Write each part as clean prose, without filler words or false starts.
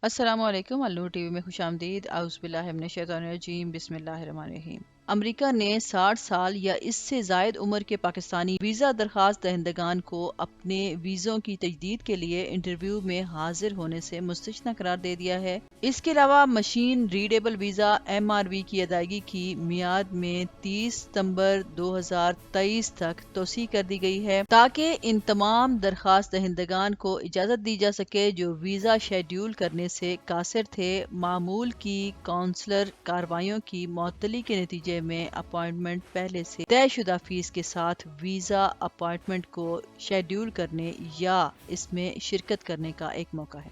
السلام علیکم، النور ٹی وی میں خوش آمدید۔ اعوذ باللہ من الشیطان الرجیم، بسم اللہ الرحمن الرحیم۔ امریکہ نے 60 سال یا اس سے زائد عمر کے پاکستانی ویزا درخواست دہندگان کو اپنے ویزوں کی تجدید کے لیے انٹرویو میں حاضر ہونے سے مستثنی قرار دے دیا ہے۔ اس کے علاوہ مشین ریڈیبل ویزا MRV کی ادائیگی کی میعاد میں 30 ستمبر 2023 تک توسیع کر دی گئی ہے تاکہ ان تمام درخواست دہندگان کو اجازت دی جا سکے جو ویزا شیڈول کرنے سے قاصر تھے، معمول کی کونسلر کارروائیوں کی معطلی کے نتیجے میں اپائنٹمنٹ پہلے سے طے شدہ فیس کے ساتھ ویزا اپائنٹمنٹ کو شیڈول کرنے یا اس میں شرکت کرنے کا ایک موقع ہے۔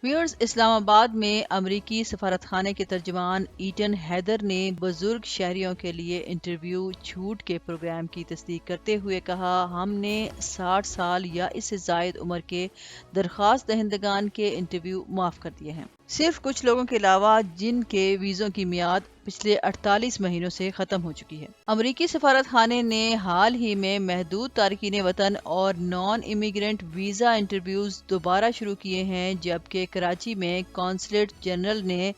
ویورز، اسلام آباد میں امریکی سفارت خانے کے ترجمان ایٹن ہیدر نے بزرگ شہریوں کے لیے انٹرویو چھوٹ کے پروگرام کی تصدیق کرتے ہوئے کہا، ہم نے 60 سال یا اس سے زائد عمر کے درخواست دہندگان کے انٹرویو معاف کر دیے ہیں، صرف کچھ لوگوں کے علاوہ جن کے ویزوں کی میعاد پچھلے 48 مہینوں سے ختم ہو چکی ہے۔ امریکی سفارت خانے نے حال ہی میں محدود تارکین وطن اور نان امیگرنٹ ویزا انٹرویوز دوبارہ شروع کیے ہیں، جبکہ کراچی میں کونسلیٹ جنرل نے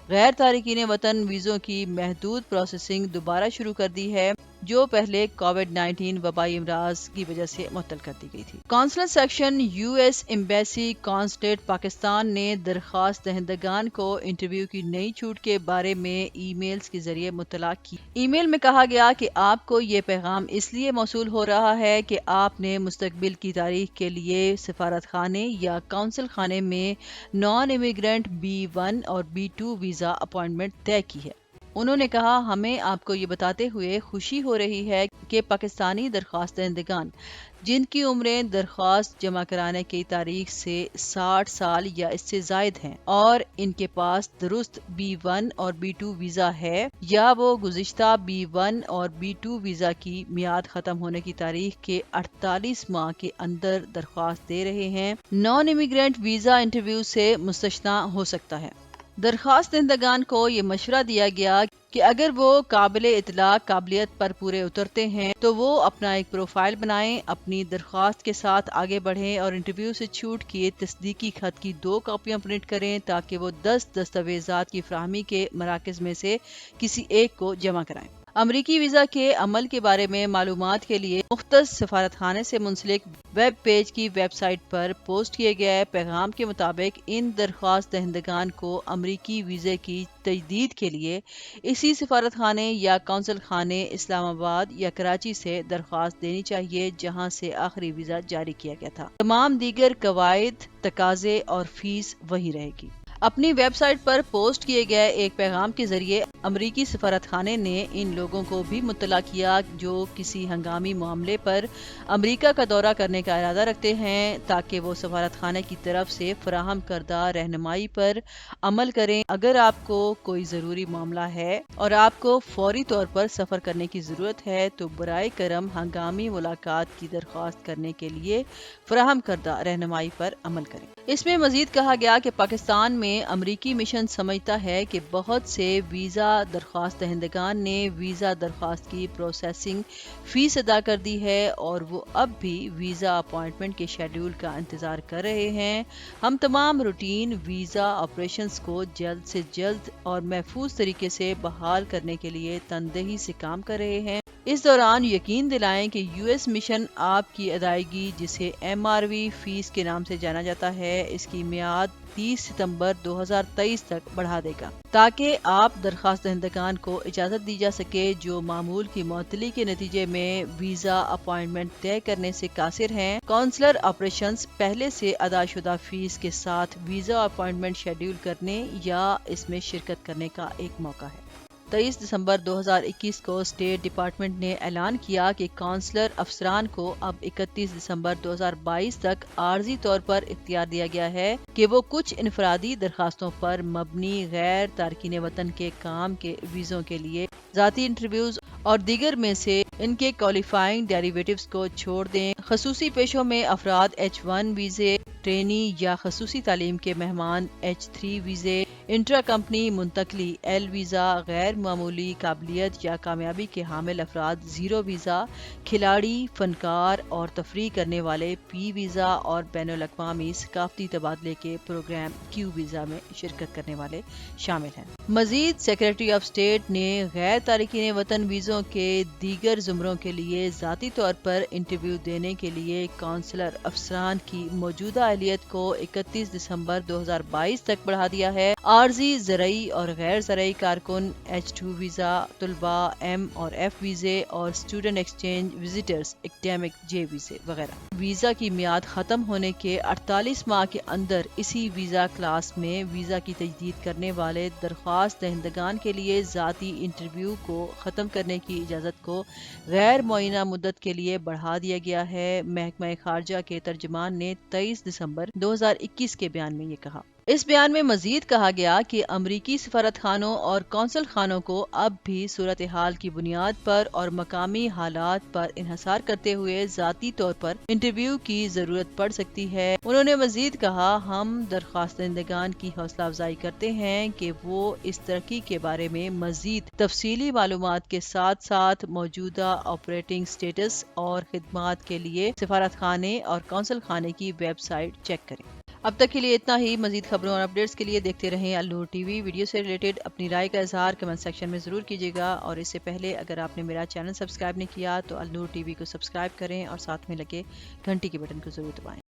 غیر تارکین وطن ویزوں کی محدود پروسیسنگ دوبارہ شروع کر دی ہے، جو پہلے کووڈ-19 وبائی امراض کی وجہ سے معطل کر دی گئی تھی۔ Consular section US embassy consulate Pakistan نے درخواست دہندگان کو انٹرویو کی نئی چھوٹ کے بارے میں ای میلز کے ذریعے مطلع کی۔ ای میل میں کہا گیا کہ آپ کو یہ پیغام اس لیے موصول ہو رہا ہے کہ آپ نے مستقبل کی تاریخ کے لیے سفارت خانے یا قونصل خانے میں نان امیگرنٹ B1 اور B2 ویزا اپائنٹمنٹ طے کی ہے۔ انہوں نے کہا، ہمیں آپ کو یہ بتاتے ہوئے خوشی ہو رہی ہے کہ پاکستانی درخواست دہندگان جن کی عمریں درخواست جمع کرانے کی تاریخ سے 60 سال یا اس سے زائد ہیں اور ان کے پاس درست B1 اور B2 ویزا ہے، یا وہ گزشتہ B1 اور B2 ویزا کی میعاد ختم ہونے کی تاریخ کے 48 ماہ کے اندر درخواست دے رہے ہیں، نان امیگرنٹ ویزا انٹرویو سے مستثنی ہو سکتا ہے۔ درخواست دہندگان کو یہ مشورہ دیا گیا کہ اگر وہ قابل اطلاع قابلیت پر پورے اترتے ہیں تو وہ اپنا ایک پروفائل بنائیں، اپنی درخواست کے ساتھ آگے بڑھیں اور انٹرویو سے چھوٹ کے تصدیقی خط کی 2 کاپیاں پرنٹ کریں تاکہ وہ 10 دستاویزات کی فراہمی کے مراکز میں سے کسی ایک کو جمع کرائیں۔ امریکی ویزا کے عمل کے بارے میں معلومات کے لیے مختص سفارت خانے سے منسلک ویب پیج کی ویب سائٹ پر پوسٹ کیے گئے پیغام کے مطابق ان درخواست دہندگان کو امریکی ویزے کی تجدید کے لیے اسی سفارت خانے یا قونصل خانے اسلام آباد یا کراچی سے درخواست دینی چاہیے جہاں سے آخری ویزا جاری کیا گیا تھا۔ تمام دیگر قواعد، تقاضے اور فیس وہی رہے گی۔ اپنی ویب سائٹ پر پوسٹ کیے گئے ایک پیغام کے ذریعے امریکی سفارت خانے نے ان لوگوں کو بھی مطلع کیا جو کسی ہنگامی معاملے پر امریکہ کا دورہ کرنے کا ارادہ رکھتے ہیں تاکہ وہ سفارت خانے کی طرف سے فراہم کردہ رہنمائی پر عمل کریں۔ اگر آپ کو کوئی ضروری معاملہ ہے اور آپ کو فوری طور پر سفر کرنے کی ضرورت ہے تو برائے کرم ہنگامی ملاقات کی درخواست کرنے کے لیے فراہم کردہ رہنمائی پر عمل کریں۔ اس میں مزید کہا گیا کہ پاکستان میں امریکی مشن سمجھتا ہے کہ بہت سے ویزا درخواست دہندگان نے ویزا درخواست کی پروسیسنگ فیس ادا کر دی ہے اور وہ اب بھی ویزا اپائنٹمنٹ کے شیڈول کا انتظار کر رہے ہیں۔ ہم تمام روٹین ویزا آپریشنز کو جلد سے جلد اور محفوظ طریقے سے بحال کرنے کے لیے تندہی سے کام کر رہے ہیں۔ اس دوران یقین دلائیں کہ US مشن آپ کی ادائیگی جسے MRV فیس کے نام سے جانا جاتا ہے اس کی میعاد 30 ستمبر 2023 تک بڑھا دے گا تاکہ آپ درخواست دہندگان کو اجازت دی جا سکے جو معمول کی معطلی کے نتیجے میں ویزا اپائنٹمنٹ طے کرنے سے قاصر ہیں۔ کونسلر آپریشنز پہلے سے ادا شدہ فیس کے ساتھ ویزا اپائنٹمنٹ شیڈول کرنے یا اس میں شرکت کرنے کا ایک موقع ہے۔ 23 دسمبر 2021 کو اسٹیٹ ڈپارٹمنٹ نے اعلان کیا کہ کونسلر افسران کو اب 31 دسمبر 2022 تک عارضی طور پر اختیار دیا گیا ہے کہ وہ کچھ انفرادی درخواستوں پر مبنی غیر تارکین وطن کے کام کے ویزوں کے لیے ذاتی انٹرویوز اور دیگر میں سے ان کے کوالیفائنگ ڈیریویٹیوز کو چھوڑ دیں۔ خصوصی پیشوں میں افراد H1 ویزے، ٹرینی یا خصوصی تعلیم کے مہمان H3 ویزے، انٹرا کمپنی منتقلی ایل ویزا، غیر معمولی قابلیت یا کامیابی کے حامل افراد زیرو ویزا، کھلاڑی، فنکار اور تفریح کرنے والے پی ویزا اور بین الاقوامی ثقافتی تبادلے کے پروگرام کیو ویزا میں شرکت کرنے والے شامل ہیں۔ مزید سیکریٹری آف اسٹیٹ نے غیر تارکین وطن ویزوں کے دیگر زمروں کے لیے ذاتی طور پر انٹرویو دینے کے لیے کونسلر افسران کی موجودہ اہلیت کو 31 دسمبر 2022 تک بڑھا دیا ہے۔ عارضی زرعی اور غیر زرعی کارکن، H2 ویزا، طلباء، M اور F ویزے اور student exchange visitors, academic J ویزے وغیرہ۔ ویزا کی میعاد ختم ہونے کے 48 ماہ کے اندر اسی ویزا کلاس میں ویزا کی تجدید کرنے والے درخواست دہندگان کے لیے ذاتی انٹرویو کو ختم کرنے کی اجازت کو غیر معینہ مدت کے لیے بڑھا دیا گیا ہے۔ محکمہ خارجہ کے ترجمان نے 23 دسمبر 2021 کے بیان میں یہ کہا۔ اس بیان میں مزید کہا گیا کہ امریکی سفارت خانوں اور قونصل خانوں کو اب بھی صورتحال کی بنیاد پر اور مقامی حالات پر انحصار کرتے ہوئے ذاتی طور پر انٹرویو کی ضرورت پڑ سکتی ہے۔ انہوں نے مزید کہا، ہم درخواست دہندگان کی حوصلہ افزائی کرتے ہیں کہ وہ اس ترقی کے بارے میں مزید تفصیلی معلومات کے ساتھ ساتھ موجودہ آپریٹنگ سٹیٹس اور خدمات کے لیے سفارت خانے اور قونصل خانے کی ویب سائٹ چیک کریں۔ اب تک کے لیے اتنا ہی۔ مزید خبروں اور اپڈیٹس کے لیے دیکھتے رہیں النور ٹی وی۔ ویڈیو سے ریلیٹڈ اپنی رائے کا اظہار کمنٹ سیکشن میں ضرور کیجیے گا، اور اس سے پہلے اگر آپ نے میرا چینل سبسکرائب نہیں کیا تو النور ٹی وی کو سبسکرائب کریں اور ساتھ میں لگے گھنٹی کے بٹن کو ضرور دبائیں۔